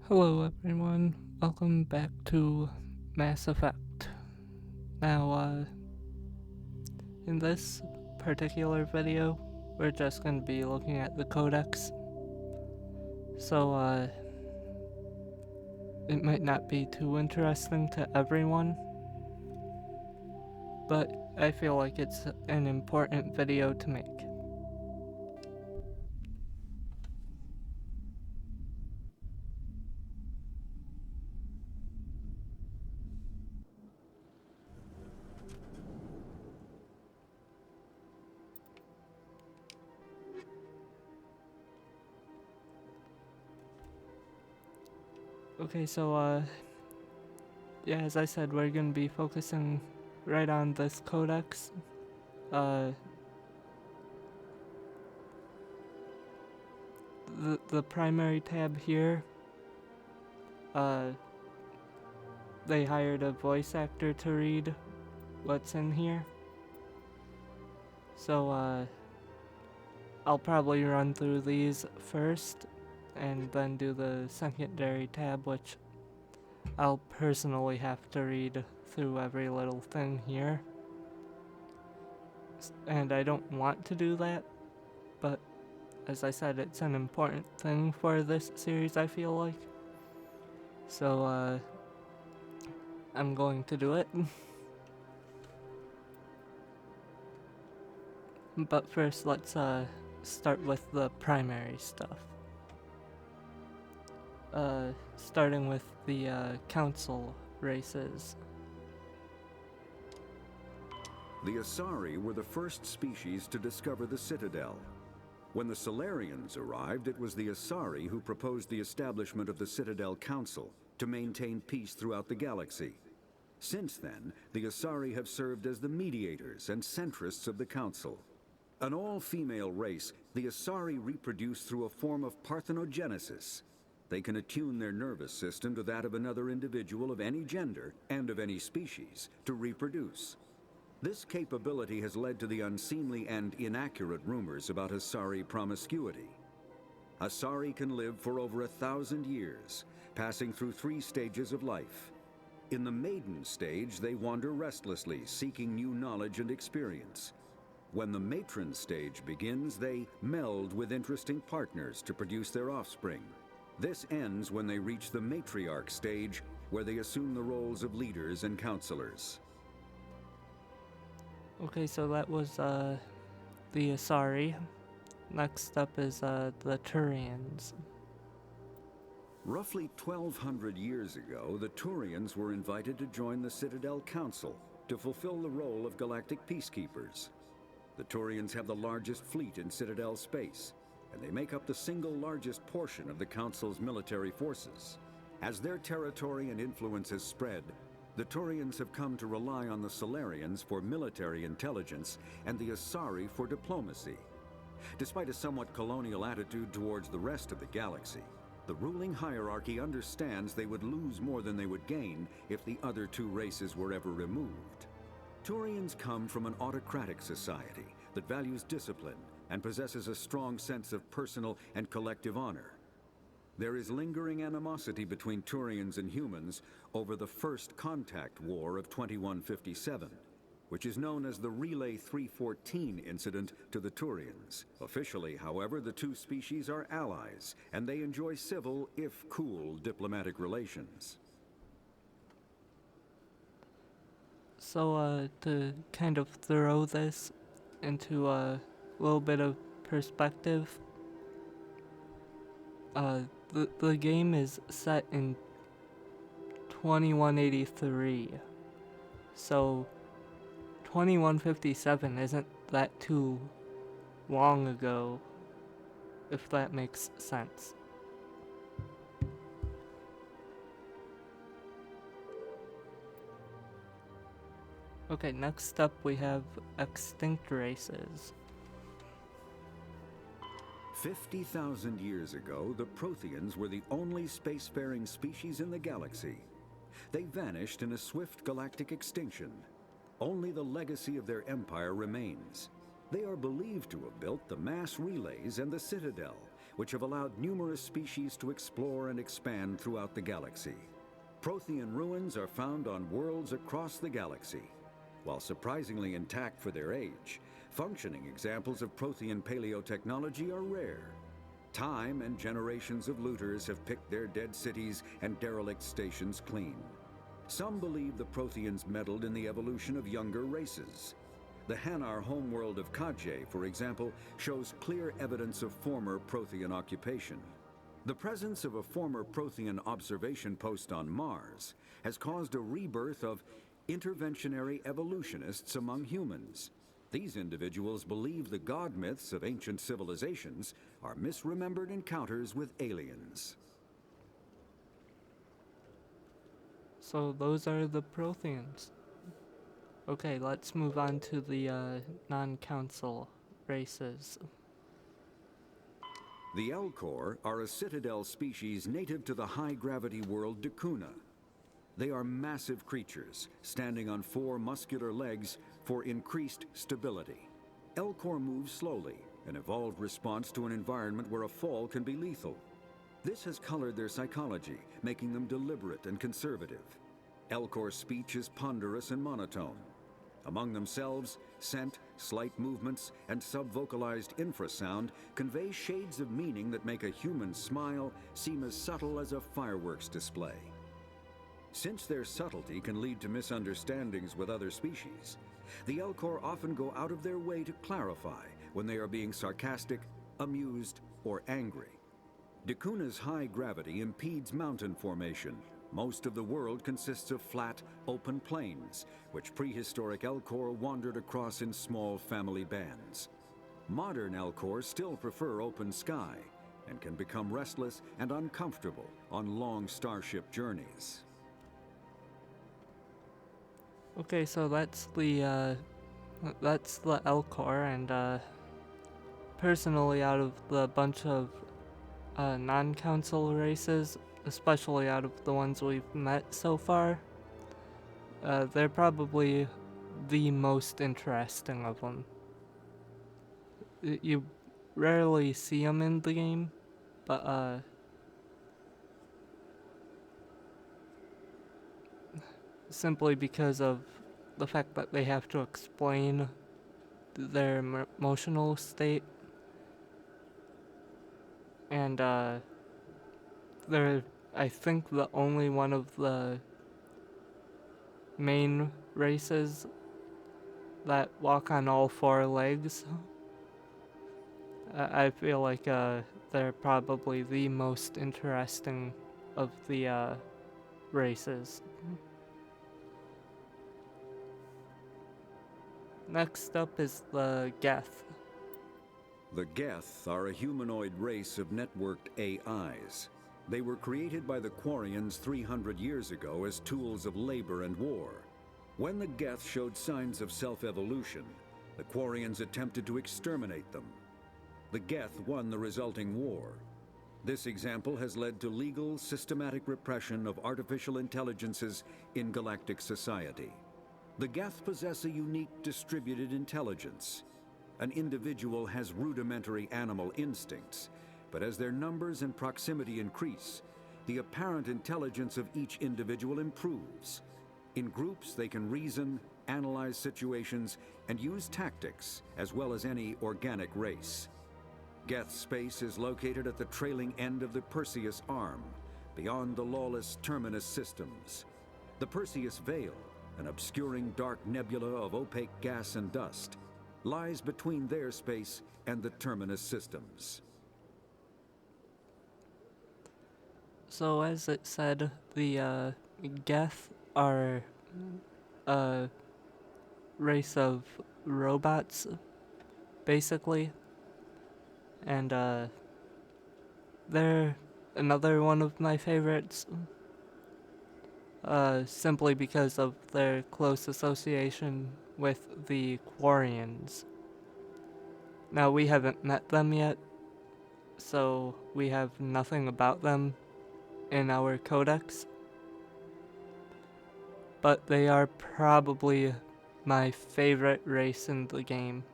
Hello everyone, welcome back to Mass Effect. Now, in this particular video, we're just going to be looking at the Codex. So, it might not be too interesting to everyone, but I feel like it's an important video to make. Okay, so, yeah, as I said, we're going to be focusing right on this Codex. The primary tab here, uh, they hired a voice actor to read what's in here. So, I'll probably run through these first and then do the secondary tab, which I'll personally have to read through every little thing here. And I don't want to do that, but as I said, it's an important thing for this series, I feel like. So, I'm going to do it. But first, let's start with the primary stuff. Starting with the council races. The Asari were the first species to discover the Citadel. When the Solarians arrived, it was the Asari who proposed the establishment of the Citadel Council to maintain peace throughout the galaxy. Since then, the Asari have served as the mediators and centrists of the Council. An all-female race, the Asari reproduce through a form of parthenogenesis. They can attune their nervous system to that of another individual of any gender and of any species to reproduce. This capability has led to the unseemly and inaccurate rumors about Asari promiscuity. Asari can live for over 1,000 years, passing through 3 stages of life. In the maiden stage, they wander restlessly, seeking new knowledge and experience. When the matron stage begins, they meld with interesting partners to produce their offspring. This ends when they reach the matriarch stage, where they assume the roles of leaders and counselors. Okay, so that was the Asari. Next up is the Turians. Roughly 1,200 years ago, the Turians were invited to join the Citadel Council to fulfill the role of galactic peacekeepers. The Turians have the largest fleet in Citadel space, and they make up the single largest portion of the Council's military forces. As their territory and influence has spread, the Turians have come to rely on the Solarians for military intelligence and the Asari for diplomacy. Despite a somewhat colonial attitude towards the rest of the galaxy, the ruling hierarchy understands they would lose more than they would gain if the other 2 races were ever removed. Turians come from an autocratic society that values discipline and possesses a strong sense of personal and collective honor. There is lingering animosity between Turians and humans over the First Contact War of 2157, which is known as the Relay 314 incident to the Turians. Officially, however, the 2 species are allies, and they enjoy civil, if cool, diplomatic relations. So, to kind of throw this into a little bit of perspective, the game is set in 2183. So, 2157 isn't that too long ago, if that makes sense. Okay, next up we have extinct races. 50,000 years ago, the Protheans were the only spacefaring species in the galaxy. They vanished in a swift galactic extinction. Only the legacy of their empire remains. They are believed to have built the mass relays and the Citadel, which have allowed numerous species to explore and expand throughout the galaxy. Prothean ruins are found on worlds across the galaxy. While surprisingly intact for their age, functioning examples of Prothean paleotechnology are rare. Time and generations of looters have picked their dead cities and derelict stations clean. Some believe the Protheans meddled in the evolution of younger races. The Hanar homeworld of Kaj'e, for example, shows clear evidence of former Prothean occupation. The presence of a former Prothean observation post on Mars has caused a rebirth of interventionary evolutionists among humans. These individuals believe the god myths of ancient civilizations are misremembered encounters with aliens. So those are the Protheans. Okay, let's move on to the non-council races. The Elcor are a citadel species native to the high-gravity world Dakuna. They are massive creatures, standing on 4 muscular legs for increased stability. Elcor move slowly, an evolved response to an environment where a fall can be lethal. This has colored their psychology, making them deliberate and conservative. Elcor speech is ponderous and monotone. Among themselves, scent, slight movements, and sub-vocalized infrasound convey shades of meaning that make a human smile seem as subtle as a fireworks display. Since their subtlety can lead to misunderstandings with other species, the Elcor often go out of their way to clarify when they are being sarcastic, amused, or angry. Dakuna's high gravity impedes mountain formation. Most of the world consists of flat, open plains, which prehistoric Elcor wandered across in small family bands. Modern Elcor still prefer open sky and can become restless and uncomfortable on long starship journeys. Okay, so that's the Elcor, and personally, out of the bunch of non-council races, especially out of the ones we've met so far, they're probably the most interesting of them. You rarely see them in the game, but simply because of the fact that they have to explain their emotional state, and they're, I think, the only one of the main races that walk on all 4 legs. I feel like they're probably the most interesting of the races. Next up is the Geth. The Geth are a humanoid race of networked AIs. They were created by the Quarians 300 years ago as tools of labor and war. When the Geth showed signs of self-evolution, the Quarians attempted to exterminate them. The Geth won the resulting war. This example has led to legal, systematic repression of artificial intelligences in galactic society. The Geth possess a unique distributed intelligence. An individual has rudimentary animal instincts, but as their numbers and proximity increase, the apparent intelligence of each individual improves. In groups, they can reason, analyze situations, and use tactics, as well as any organic race. Geth space is located at the trailing end of the Perseus Arm, beyond the lawless Terminus systems. The Perseus Veil, an obscuring dark nebula of opaque gas and dust, lies between their space and the Terminus systems. So as it said, the Geth are a race of robots, basically. And they're another one of my favorites, simply because of their close association with the Quarians. Now, we haven't met them yet, so we have nothing about them in our Codex, but they are probably my favorite race in the game.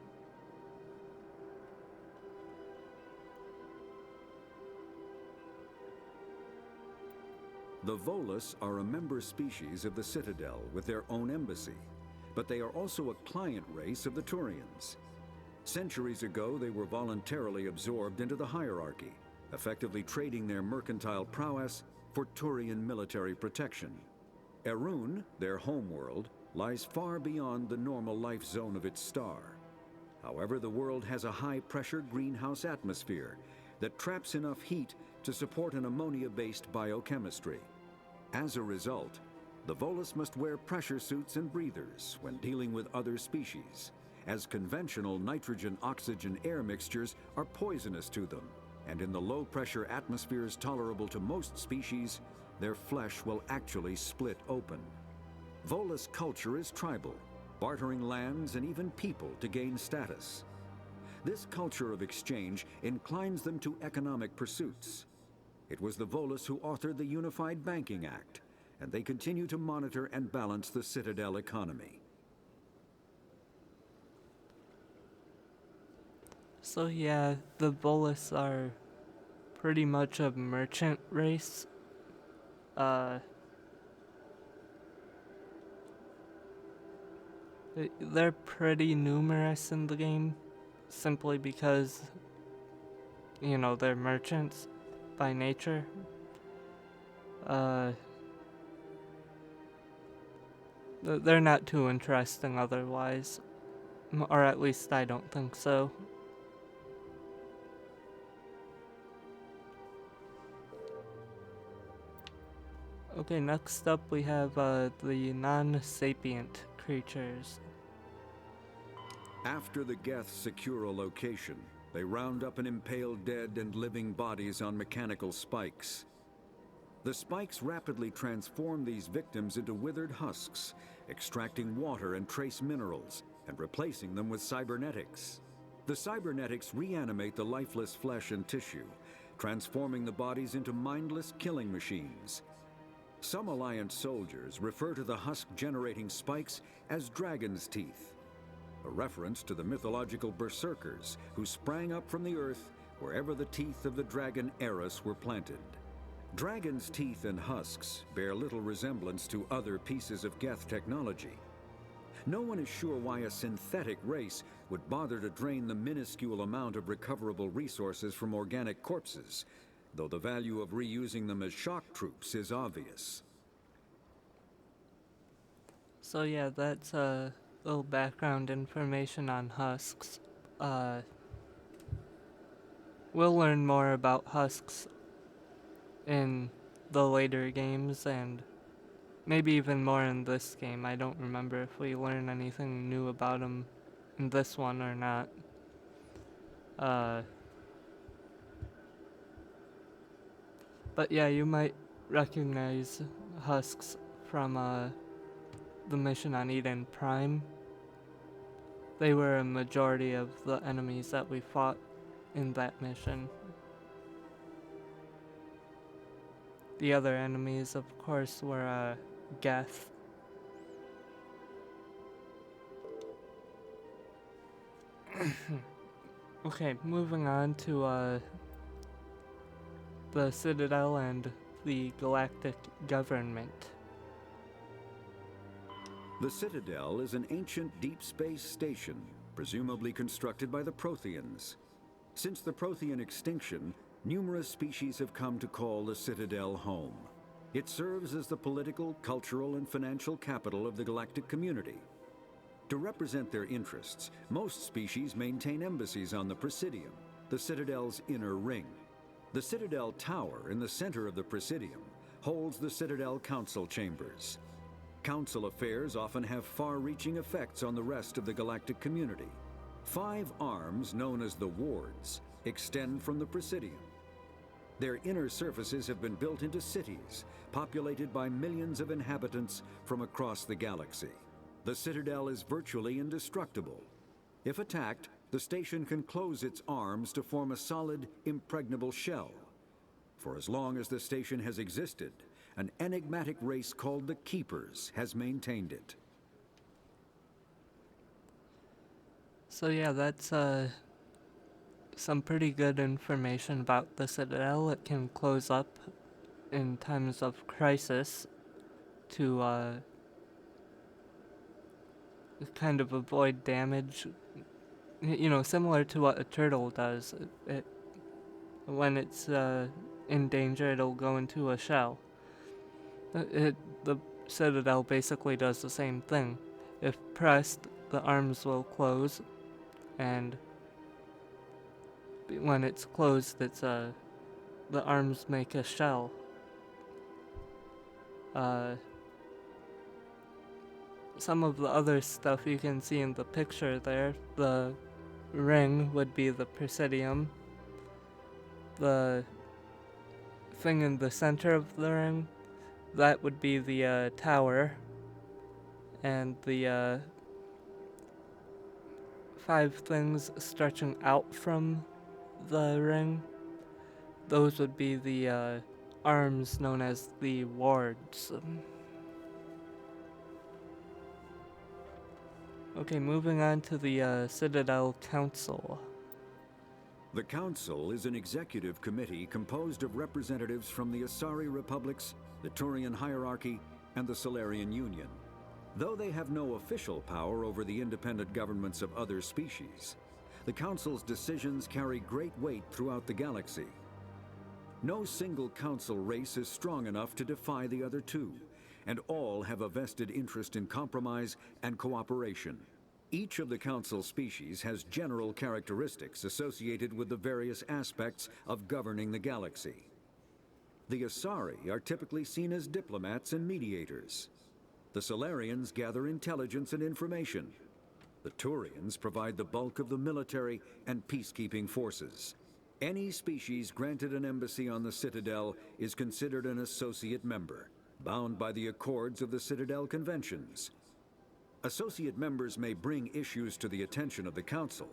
The Volus are a member species of the Citadel with their own embassy, but they are also a client race of the Turians. Centuries ago, they were voluntarily absorbed into the hierarchy, effectively trading their mercantile prowess for Turian military protection. Erun, their homeworld, lies far beyond the normal life zone of its star. However, the world has a high-pressure greenhouse atmosphere that traps enough heat to support an ammonia-based biochemistry. As a result, the Volus must wear pressure suits and breathers when dealing with other species, as conventional nitrogen-oxygen air mixtures are poisonous to them, and in the low-pressure atmospheres tolerable to most species, their flesh will actually split open. Volus culture is tribal, bartering lands and even people to gain status. This culture of exchange inclines them to economic pursuits. It was the Volus who authored the Unified Banking Act, and they continue to monitor and balance the Citadel economy. So yeah, the Volus are pretty much a merchant race. They're pretty numerous in the game, simply because, you know, they're merchants by nature. They're not too interesting otherwise, or at least I don't think so. Okay, next up we have the non-sapient creatures. After the Geths secure a location, they round up and impale dead and living bodies on mechanical spikes. The spikes rapidly transform these victims into withered husks, extracting water and trace minerals, and replacing them with cybernetics. The cybernetics reanimate the lifeless flesh and tissue, transforming the bodies into mindless killing machines. Some Alliance soldiers refer to the husk-generating spikes as dragon's teeth, a reference to the mythological berserkers who sprang up from the earth wherever the teeth of the dragon Eris were planted. Dragon's teeth and husks bear little resemblance to other pieces of Geth technology. No one is sure why a synthetic race would bother to drain the minuscule amount of recoverable resources from organic corpses, though the value of reusing them as shock troops is obvious. So yeah, that's a little background information on husks. We'll learn more about husks in the later games, and maybe even more in this game. I don't remember if we learn anything new about them in this one or not. But yeah, you might recognize husks from the mission on Eden Prime. They were a majority of the enemies that we fought in that mission. The other enemies, of course, were Geth. Okay, moving on to the Citadel and the Galactic Government. The Citadel is an ancient deep space station, presumably constructed by the Protheans. Since the Prothean extinction, numerous species have come to call the Citadel home. It serves as the political, cultural, and financial capital of the galactic community. To represent their interests, most species maintain embassies on the Presidium, the Citadel's inner ring. The Citadel Tower in the center of the Presidium holds the Citadel Council chambers. Council affairs often have far-reaching effects on the rest of the galactic community. 5 arms, known as the Wards, extend from the Presidium. Their inner surfaces have been built into cities, populated by millions of inhabitants from across the galaxy. The Citadel is virtually indestructible. If attacked, the station can close its arms to form a solid, impregnable shell. For as long as the station has existed, an enigmatic race called the Keepers has maintained it. So yeah, that's some pretty good information about the Citadel. It can close up in times of crisis to kind of avoid damage. You know, similar to what a turtle does. When it's in danger, it'll go into a shell. The Citadel basically does the same thing. If pressed, the arms will close, and when it's closed, the arms make a shell. Uh, some of the other stuff you can see in the picture there. The ring would be the Presidium. The thing in the center of the ring, that would be the tower. And the 5 things stretching out from the ring, those would be the arms known as the wards. Okay, moving on to the Citadel Council. The Council is an executive committee composed of representatives from the Asari Republics, the Turian hierarchy, and the Solarian Union. Though they have no official power over the independent governments of other species, the Council's decisions carry great weight throughout the galaxy. No single Council race is strong enough to defy the other two, and all have a vested interest in compromise and cooperation. Each of the Council species has general characteristics associated with the various aspects of governing the galaxy. The Asari are typically seen as diplomats and mediators. The Solarians gather intelligence and information. The Turians provide the bulk of the military and peacekeeping forces. Any species granted an embassy on the Citadel is considered an associate member, bound by the accords of the Citadel Conventions. Associate members may bring issues to the attention of the Council,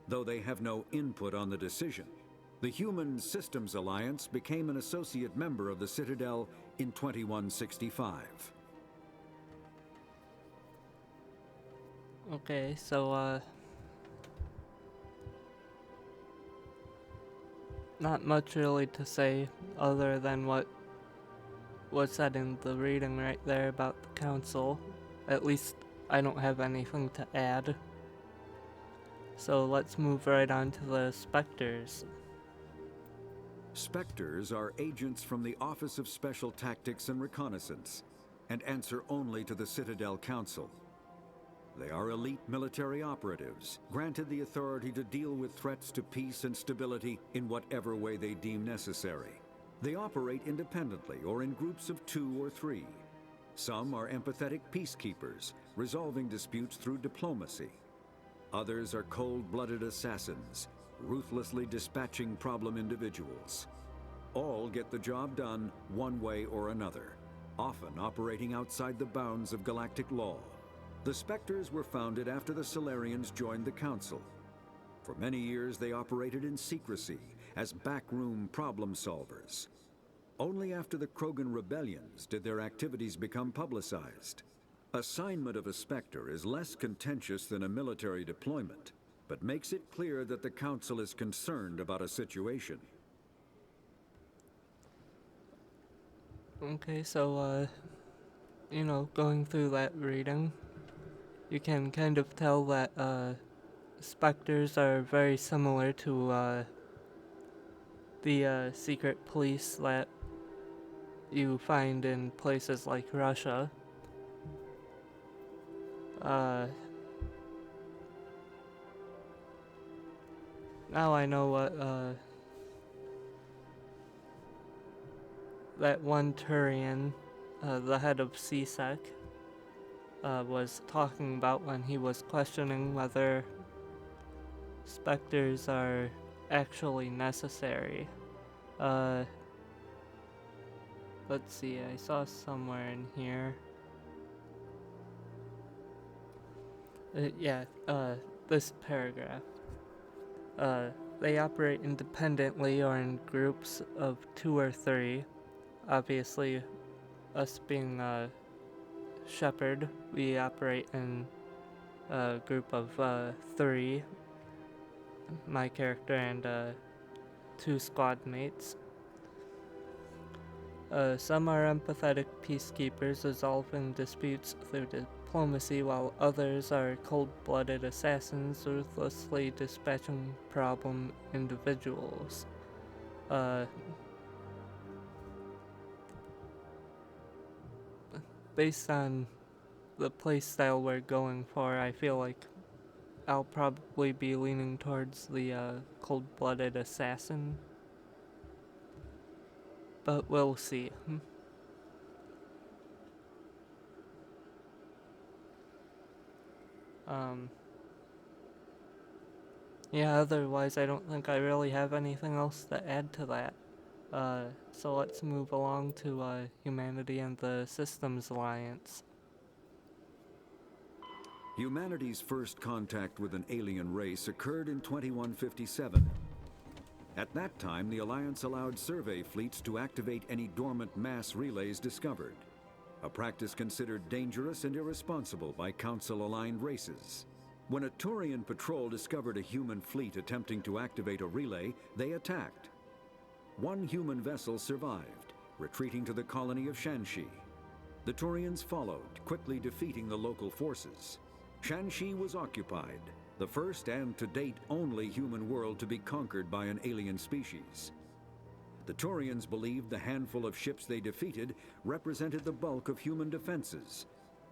though they have no input on the decision. The Human Systems Alliance became an associate member of the Citadel in 2165. Okay, so not much really to say other than what was said in the reading right there about the council. At least I don't have anything to add. So let's move right on to the Spectres. Spectres are agents from the Office of Special Tactics and Reconnaissance, and answer only to the Citadel Council. They are elite military operatives, granted the authority to deal with threats to peace and stability in whatever way they deem necessary. They operate independently or in groups of 2 or 3. Some are empathetic peacekeepers, resolving disputes through diplomacy. Others are cold-blooded assassins, ruthlessly dispatching problem individuals. All get the job done one way or another, often operating outside the bounds of galactic law. The Spectres were founded after the Solarians joined the Council. For many years they operated in secrecy as backroom problem solvers. Only after the Krogan rebellions did their activities become publicized. Assignment of a Spectre is less contentious than a military deployment, but makes it clear that the Council is concerned about a situation. Okay, so you know, going through that reading, you can kind of tell that Spectres are very similar to the secret police that you find in places like Russia. Now I know what that one Turian, the head of CSEC, was talking about when he was questioning whether Spectres are actually necessary. Let's see, I saw somewhere in here. This paragraph. They operate independently or in groups of 2 or 3. Obviously, us being Shepherd, we operate in a group of 3. My character and 2 squad mates. Some are empathetic peacekeepers resolving disputes through diplomacy, while others are cold-blooded assassins ruthlessly dispatching problem individuals. Uh, Based on the playstyle we're going for, I feel like I'll probably be leaning towards the cold-blooded assassin, but we'll see. Um, yeah, otherwise I don't think I really have anything else to add to that. So let's move along to humanity and the Systems Alliance. Humanity's first contact with an alien race occurred in 2157. At that time, the Alliance allowed survey fleets to activate any dormant mass relays discovered, a practice considered dangerous and irresponsible by Council-aligned races. When a Turian patrol discovered a human fleet attempting to activate a relay, they attacked. One human vessel survived, retreating to the colony of Shanxi. The Turians followed, quickly defeating the local forces. Shanxi was occupied, the first and to date only human world to be conquered by an alien species. The Turians believed the handful of ships they defeated represented the bulk of human defenses,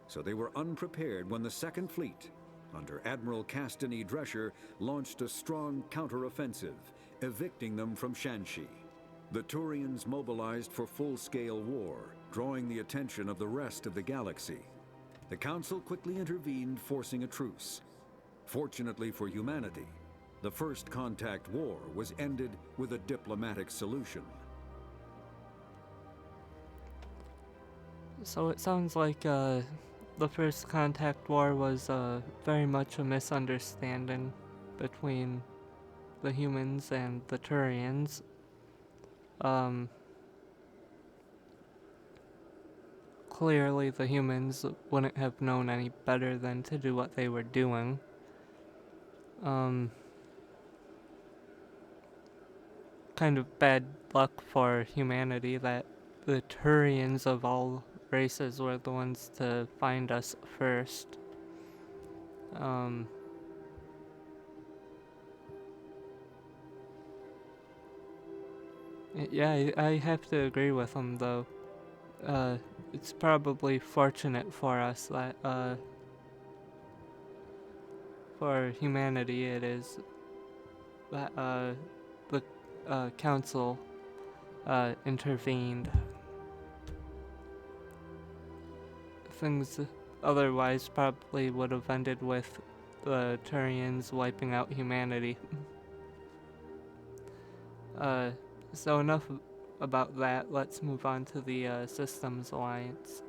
so they were unprepared when the Second Fleet, under Admiral Castany Drescher, launched a strong counteroffensive, evicting them from Shanxi. The Turians mobilized for full-scale war, drawing the attention of the rest of the galaxy. The Council quickly intervened, forcing a truce. Fortunately for humanity, the First Contact War was ended with a diplomatic solution. So it sounds like the First Contact War was very much a misunderstanding between the humans and the Turians. Clearly the humans wouldn't have known any better than to do what they were doing. Kind of bad luck for humanity that the Turians of all races were the ones to find us first. Yeah, I have to agree with him though. It's probably fortunate for us that, for humanity it is, that, the, council, intervened. Things otherwise probably would have ended with the Turians wiping out humanity. So enough about that, let's move on to the Systems Alliance.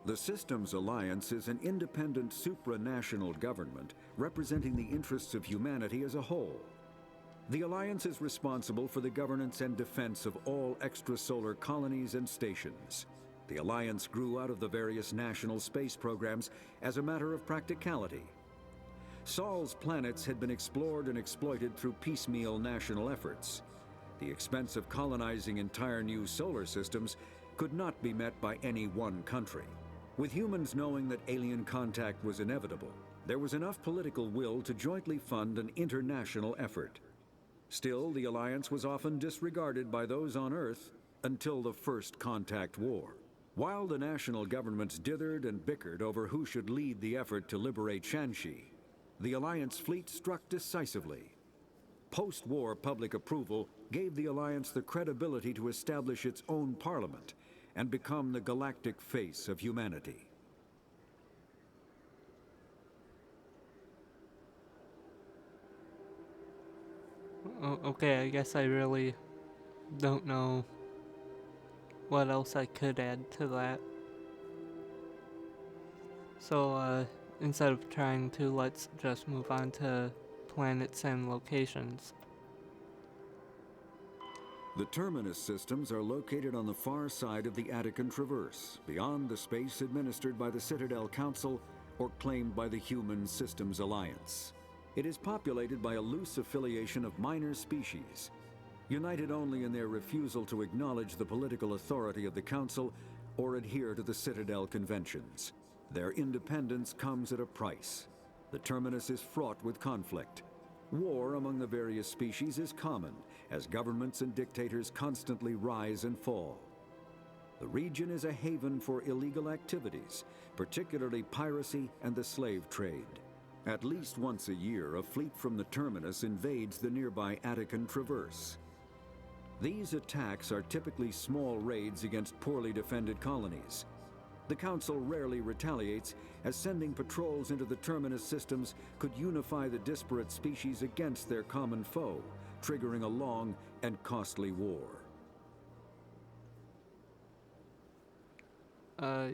The Systems Alliance is an independent supranational government representing the interests of humanity as a whole. The Alliance is responsible for the governance and defense of all extrasolar colonies and stations. The Alliance grew out of the various national space programs as a matter of practicality. Sol's planets had been explored and exploited through piecemeal national efforts. The expense of colonizing entire new solar systems could not be met by any one country. With humans knowing that alien contact was inevitable, there was enough political will to jointly fund an international effort. Still, the Alliance was often disregarded by those on Earth until the First Contact War. While the national governments dithered and bickered over who should lead the effort to liberate Shanxi, the Alliance fleet struck decisively. Post-war public approval gave the Alliance the credibility to establish its own parliament and become the galactic face of humanity. Okay, I guess I really don't know what else I could add to that. So, instead of trying to, let's just move on to planets and locations. The terminus systems are located on the far side of the Attican Traverse, beyond the space administered by the Citadel Council or claimed by the Human Systems Alliance. It is populated by a loose affiliation of minor species. united only in their refusal to acknowledge the political authority of the Council or adhere to the Citadel conventions. Their independence comes at a price. The terminus is fraught with conflict. War among the various species is common, as governments and dictators constantly rise and fall. The region is a haven for illegal activities, particularly piracy and the slave trade. At least once a year, a fleet from the terminus invades the nearby Attican Traverse. These attacks are typically small raids against poorly defended colonies. The Council rarely retaliates, as sending patrols into the terminus systems could unify the disparate species against their common foe, triggering a long and costly war.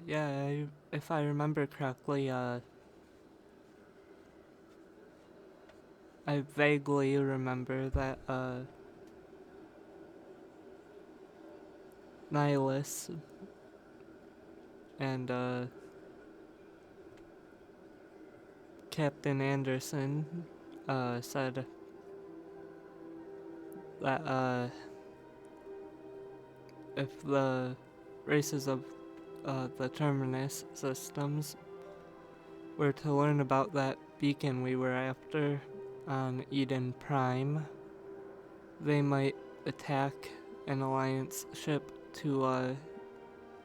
Yeah, if I remember correctly, I vaguely remember that, Nihilus and, Captain Anderson, said that, if the races of, the Terminus systems were to learn about that beacon we were after on Eden Prime, they might attack an Alliance ship to,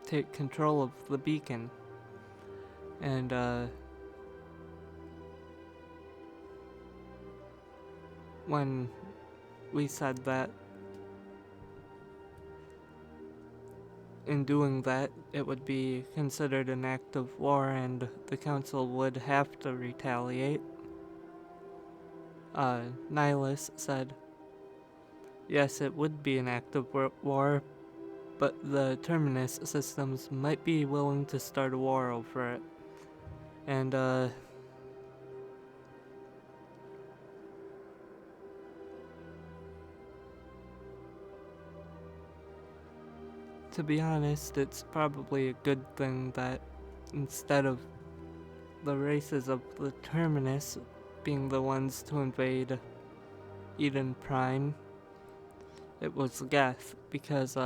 take control of the beacon. And, when we said that in doing that, it would be considered an act of war and the Council would have to retaliate, Nihilus said, yes, it would be an act of war, but the Terminus systems might be willing to start a war over it. And, to be honest, it's probably a good thing that instead of the races of the Terminus being the ones to invade Eden Prime, it was Geth, because,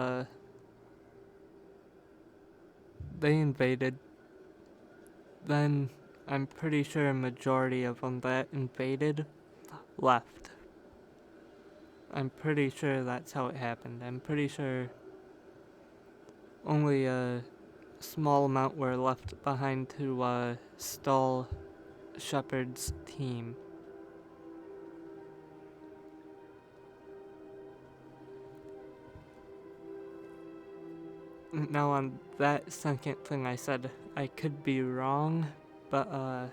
they invaded. Then I'm pretty sure a majority of them that invaded left. I'm pretty sure that's how it happened. I'm pretty sure only a small amount were left behind to stall Shepard's team. Now on that second thing I said, I could be wrong, but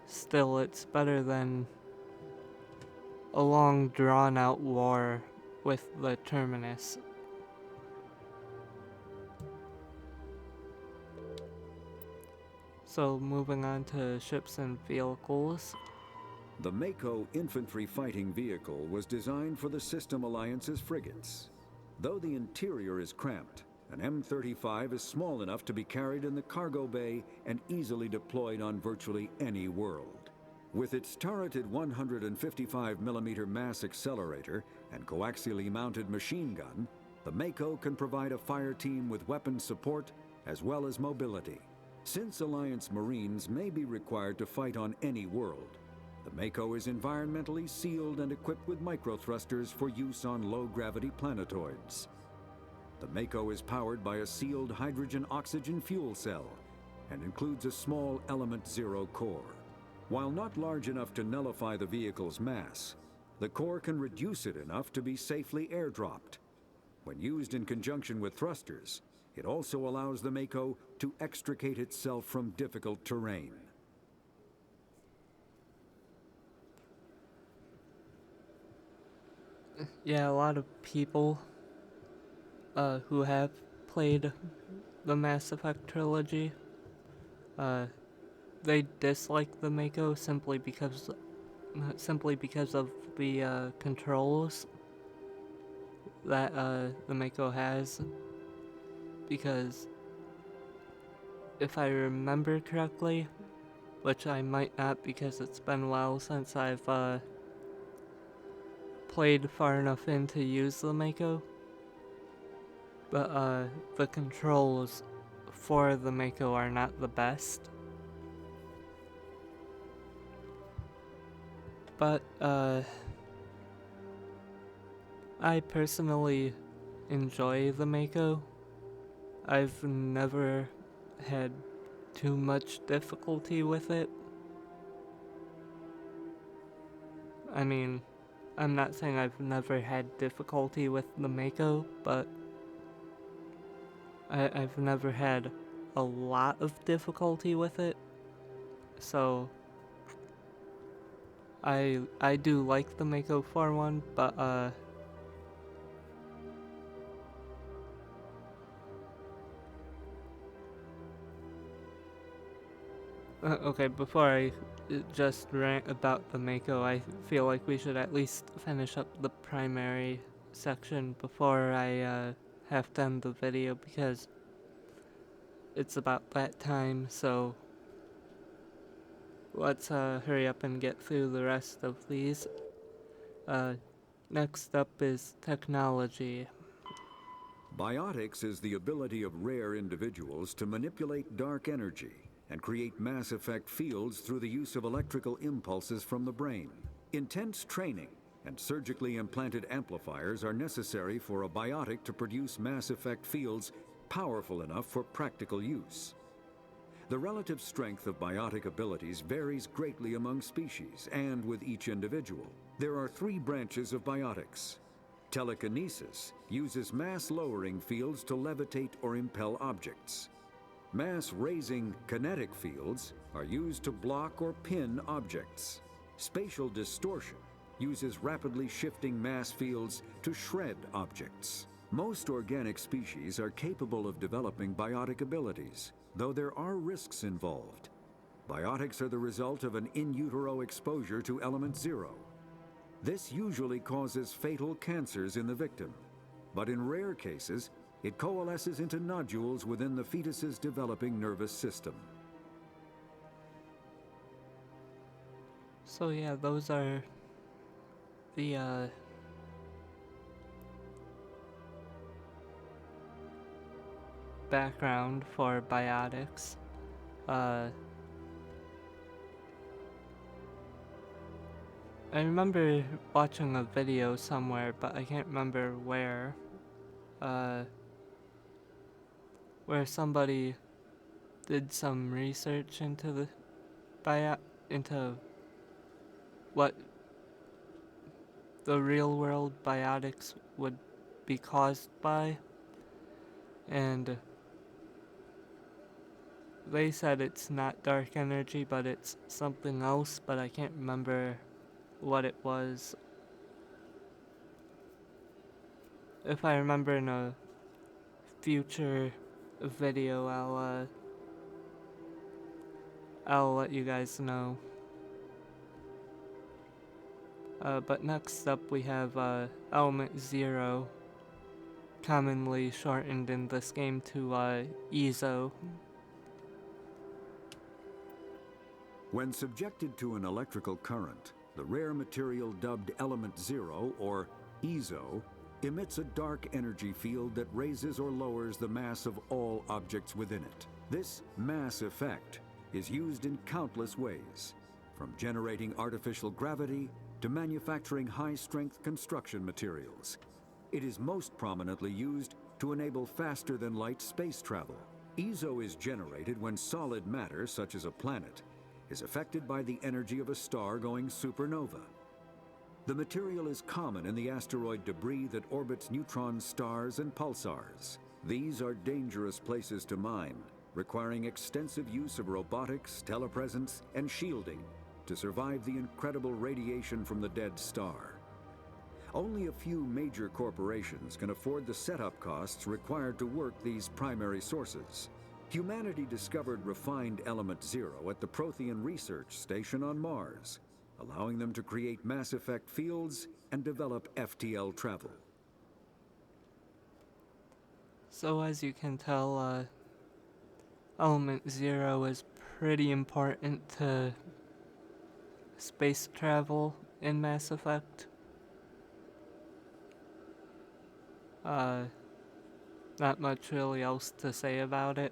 still it's better than a long drawn out war with the Terminus. So moving on to ships and vehicles. The Mako infantry fighting vehicle was designed for the System Alliance's frigates. Though the interior is cramped, an M35 is small enough to be carried in the cargo bay and easily deployed on virtually any world. With its turreted 155mm mass accelerator and coaxially mounted machine gun, the Mako can provide a fire team with weapon support as well as mobility. Since Alliance Marines may be required to fight on any world, the Mako is environmentally sealed and equipped with microthrusters for use on low-gravity planetoids. The Mako is powered by a sealed hydrogen-oxygen fuel cell and includes a small Element Zero core. While not large enough to nullify the vehicle's mass, the core can reduce it enough to be safely airdropped. When used in conjunction with thrusters, it also allows the Mako to extricate itself from difficult terrain. Yeah, a lot of people who have played the Mass Effect trilogy, they dislike the Mako simply because of the controls that the Mako has. Because if I remember correctly, which I might not because it's been a while since I've played far enough in to use the Mako, but the controls for the Mako are not the best. But I personally enjoy the Mako. I've never had too much difficulty with it. I mean, I'm not saying I've never had difficulty with the Mako, but I've never had a lot of difficulty with it. So I do like the Mako 4-1, but okay, before I just rant about the Mako, I feel like we should at least finish up the primary section before I have to end the video, because it's about that time, so let's hurry up and get through the rest of these. Next up is technology. Biotics is the ability of rare individuals to manipulate dark energy and create mass effect fields through the use of electrical impulses from the brain. Intense training and surgically implanted amplifiers are necessary for a biotic to produce mass effect fields powerful enough for practical use. The relative strength of biotic abilities varies greatly among species and with each individual. There are 3 branches of biotics. Telekinesis uses mass-lowering fields to levitate or impel objects. Mass-raising kinetic fields are used to block or pin objects. Spatial distortion uses rapidly shifting mass fields to shred objects. Most organic species are capable of developing biotic abilities, though there are risks involved. Biotics are the result of an in utero exposure to element 0. This usually causes fatal cancers in the victim, but in rare cases, it coalesces into nodules within the fetus's developing nervous system. So yeah, those are the background for biotics. I remember watching a video somewhere, but I can't remember where somebody did some research into the into what the real world biotics would be caused by, and they said it's not dark energy, but it's something else, but I can't remember what it was. If I remember in a future video, I'll let you guys know. But next up we have Element 0, commonly shortened in this game to EZO. When subjected to an electrical current, the rare material dubbed Element 0, or EZO, emits a dark energy field that raises or lowers the mass of all objects within it. This mass effect is used in countless ways, from generating artificial gravity to manufacturing high-strength construction materials. It is most prominently used to enable faster-than-light space travel. EZO is generated when solid matter, such as a planet, is affected by the energy of a star going supernova. The material is common in the asteroid debris that orbits neutron stars and pulsars. These are dangerous places to mine, requiring extensive use of robotics, telepresence, and shielding to survive the incredible radiation from the dead star. Only a few major corporations can afford the setup costs required to work these primary sources. Humanity discovered refined Element 0 at the Prothean Research Station on Mars, allowing them to create mass effect fields and develop FTL travel. So as you can tell, Element 0 is pretty important to space travel in Mass Effect. Uh, not much really else to say about it.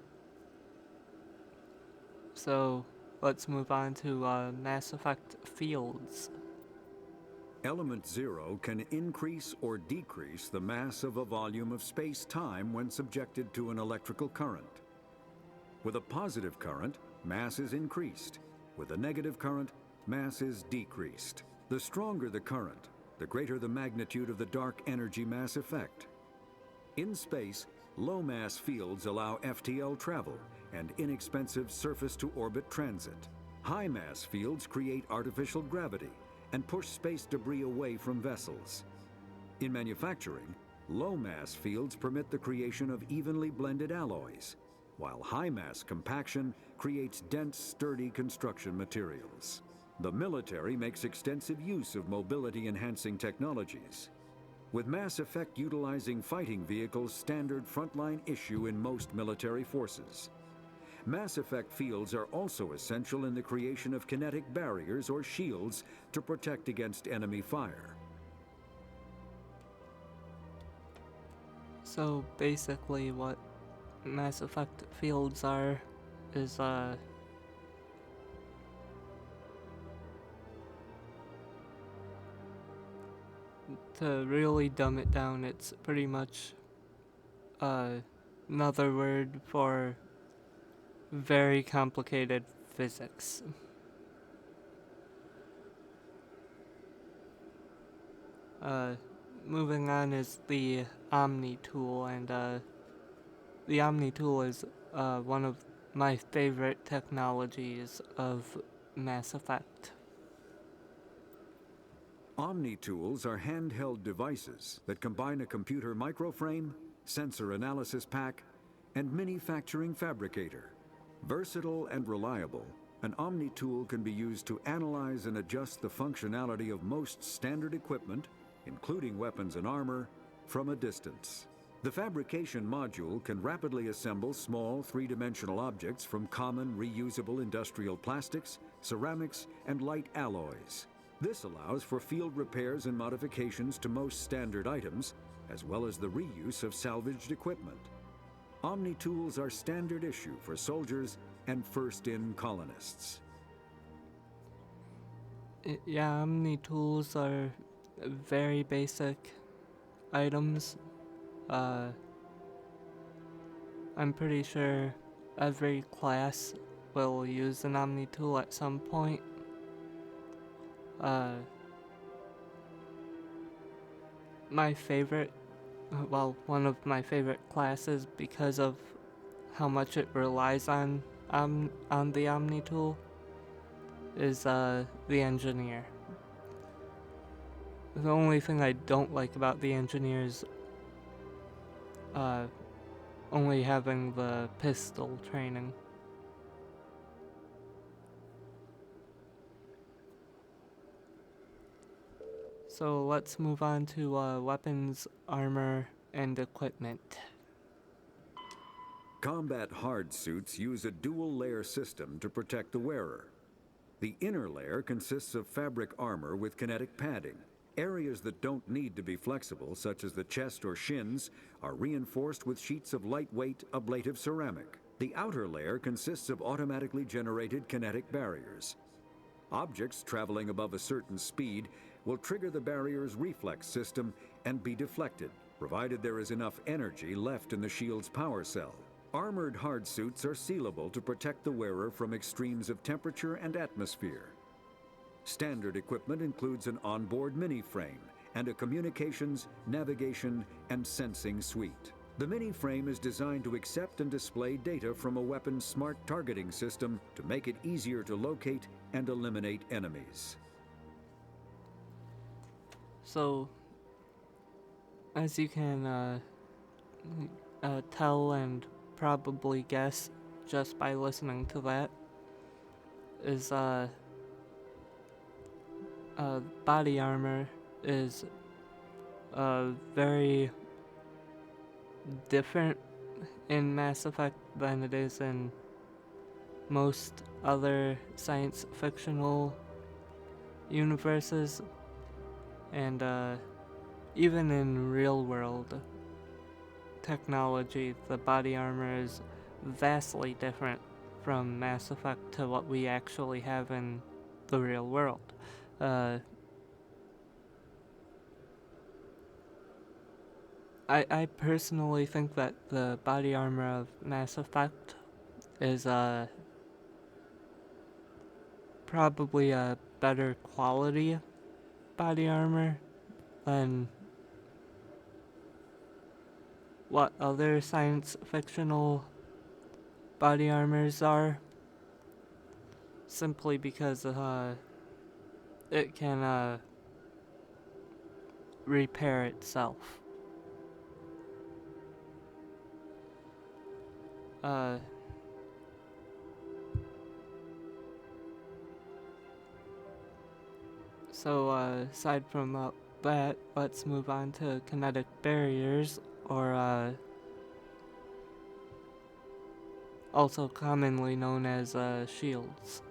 So let's move on to Mass Effect fields. Element 0 can increase or decrease the mass of a volume of space-time when subjected to an electrical current. With a positive current, mass is increased. With a negative current, mass is decreased. The stronger the current, the greater the magnitude of the dark energy mass effect. In space, low-mass fields allow FTL travel and inexpensive surface-to-orbit transit. High-mass fields create artificial gravity and push space debris away from vessels. In manufacturing, low-mass fields permit the creation of evenly blended alloys, while high-mass compaction creates dense, sturdy construction materials. The military makes extensive use of mobility-enhancing technologies, with Mass Effect utilizing fighting vehicles standard frontline issue in most military forces. Mass Effect fields are also essential in the creation of kinetic barriers or shields to protect against enemy fire. So basically, what Mass Effect fields are is to really dumb it down, it's pretty much another word for very complicated physics. Moving on is the Omni tool, and the Omni tool is one of my favorite technologies of Mass Effect. Omni tools are handheld devices that combine a computer microframe, sensor analysis pack, and manufacturing fabricator. Versatile and reliable, an Omni tool can be used to analyze and adjust the functionality of most standard equipment, including weapons and armor, from a distance. The fabrication module can rapidly assemble small three-dimensional objects from common reusable industrial plastics, ceramics, and light alloys. This allows for field repairs and modifications to most standard items, as well as the reuse of salvaged equipment. Omni tools are standard issue for soldiers and first-in colonists. Yeah, Omni tools are very basic items. I'm pretty sure every class will use an Omni tool at some point. My favorite, one of my favorite classes because of how much it relies on the Omni tool is the engineer. The only thing I don't like about the engineer is only having the pistol training. So let's move on to weapons, armor, and equipment. Combat hard suits use a dual-layer system to protect the wearer. The inner layer consists of fabric armor with kinetic padding. Areas that don't need to be flexible, such as the chest or shins, are reinforced with sheets of lightweight ablative ceramic. The outer layer consists of automatically generated kinetic barriers. Objects traveling above a certain speed will trigger the barrier's reflex system and be deflected, provided there is enough energy left in the shield's power cell. Armored hard suits are sealable to protect the wearer from extremes of temperature and atmosphere. Standard equipment includes an onboard mini-frame and a communications, navigation, and sensing suite. The mini-frame is designed to accept and display data from a weapon's smart targeting system to make it easier to locate and eliminate enemies. So, as you can tell and probably guess just by listening to that, is body armor is very different in Mass Effect than it is in most other science fictional universes, and even in real world technology, the body armor is vastly different from Mass Effect to what we actually have in the real world. I personally think that the body armor of Mass Effect is probably a better quality body armor than what other science fictional body armors are, simply because it can repair itself. Uh, so aside from that, let's move on to kinetic barriers, or also commonly known as shields.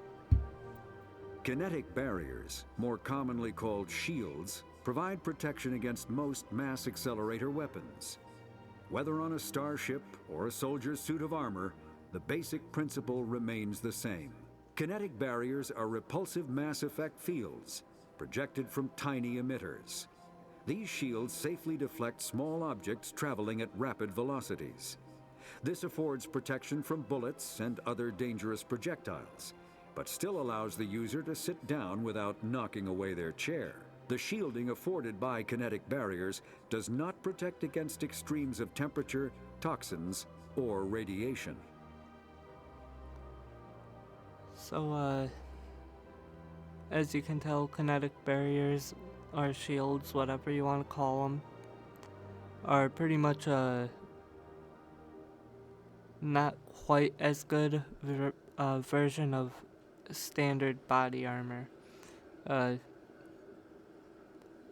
Kinetic barriers, more commonly called shields, provide protection against most mass accelerator weapons. Whether on a starship or a soldier's suit of armor, the basic principle remains the same. Kinetic barriers are repulsive mass effect fields, projected from tiny emitters. These shields safely deflect small objects traveling at rapid velocities. This affords protection from bullets and other dangerous projectiles, but still allows the user to sit down without knocking away their chair. The shielding afforded by kinetic barriers does not protect against extremes of temperature, toxins, or radiation. So, as you can tell, kinetic barriers, or shields, whatever you want to call them, are pretty much not quite as good version of standard body armor. Uh,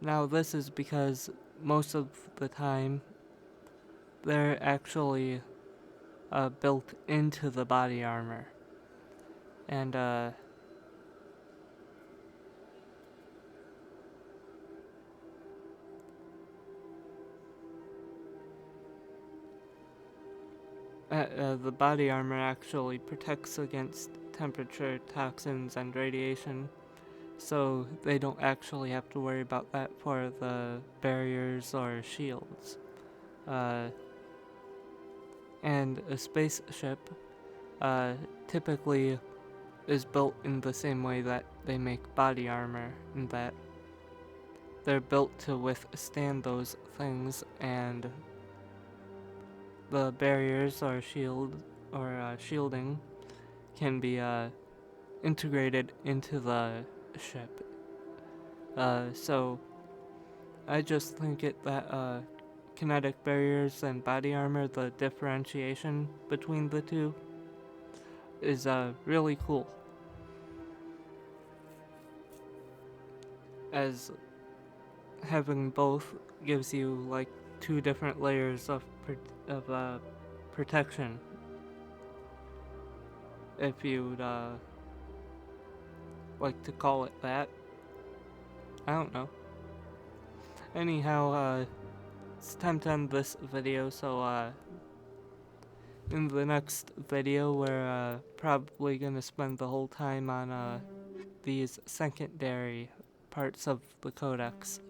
Now, this is because most of the time they're actually built into the body armor. And the body armor actually protects against temperature, toxins, and radiation, so they don't actually have to worry about that for the barriers or shields. And a spaceship typically is built in the same way that they make body armor, in that they're built to withstand those things, and the barriers or shielding can be integrated into the ship. So I just think that kinetic barriers and body armor, the differentiation between the two, is really cool, as having both gives you like two different layers of protection, if you'd like to call it that. I don't know. Anyhow, it's time to end this video, so in the next video we're probably gonna spend the whole time on these secondary parts of the Codex.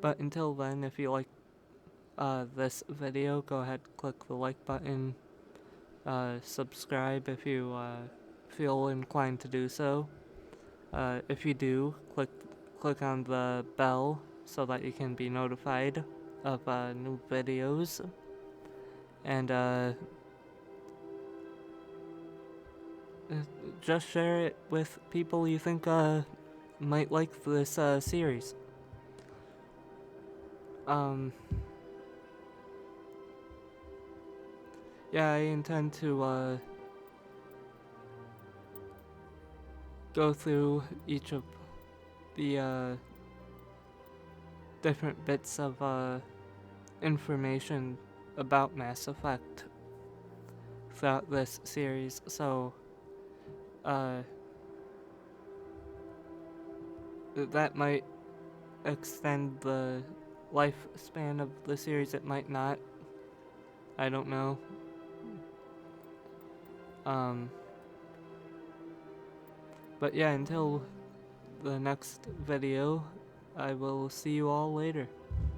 But until then, if you like this video, go ahead, click the like button, subscribe if you feel inclined to do so. If you do, click on the bell so that you can be notified of new videos, and just share it with people you think might like this series. Yeah, I intend to go through each of the different bits of information about Mass Effect throughout this series, so that might extend the lifespan of the series, it might not. I don't know. But yeah, until the next video, I will see you all later.